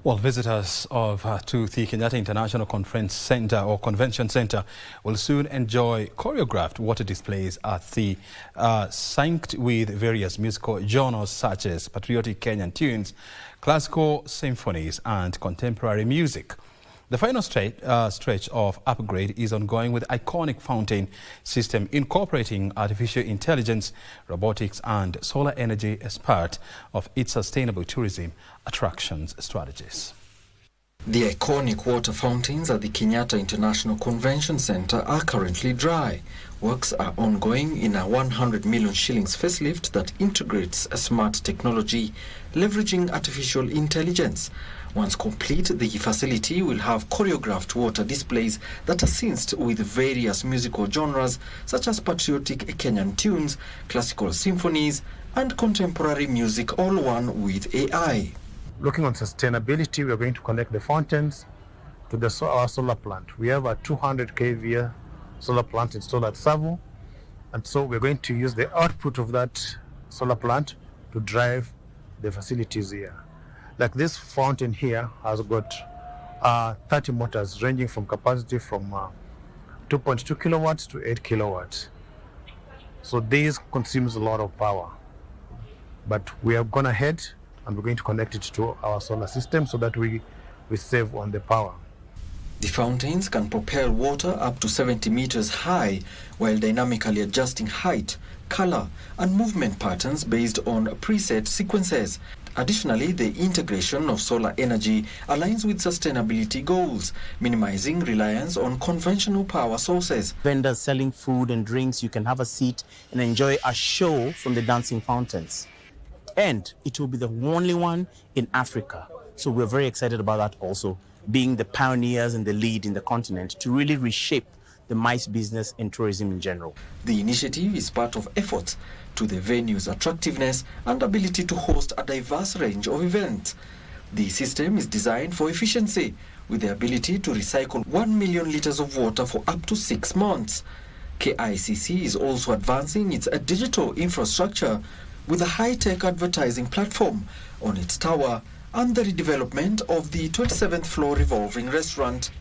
Well, visitors to the Kenyatta International Convention Centre will soon enjoy choreographed water displays at the synced with various musical genres such as patriotic Kenyan tunes, classical symphonies and contemporary music. The final stretch of upgrade is ongoing with iconic fountain system incorporating artificial intelligence, robotics and solar energy as part of its sustainable tourism attractions strategies. The iconic water fountains at the Kenyatta International Convention Centre are currently dry. Works are ongoing in a 100 million shillings facelift that integrates a smart technology, leveraging artificial intelligence. Once complete, the facility will have choreographed water displays that are synced with various musical genres such as patriotic Kenyan tunes, classical symphonies and contemporary music, all one with AI. Looking on sustainability, we are going to connect the fountains to our solar plant. We have a 200 kVA solar plant installed at Savo, and so we're going to use the output of that solar plant to drive the facilities here. Like this fountain here has got 30 motors ranging from capacity from 2.2 kilowatts to 8 kilowatts. So this consumes a lot of power. But we have gone ahead and we're going to connect it to our solar system so that we save on the power. The fountains can propel water up to 70 meters high while dynamically adjusting height, color and movement patterns based on preset sequences. Additionally, the integration of solar energy aligns with sustainability goals, minimizing reliance on conventional power sources. Vendors selling food and drinks, you can have a seat and enjoy a show from the dancing fountains. And it will be the only one in Africa. So we're very excited about that also, being the pioneers and the lead in the continent to really reshape the MICE business and tourism in general. The initiative is part of efforts to the venue's attractiveness and ability to host a diverse range of events. The system is designed for efficiency, with the ability to recycle 1 million litres of water for up to 6 months. KICC is also advancing its digital infrastructure with a high-tech advertising platform on its tower and the redevelopment of the 27th floor revolving restaurant.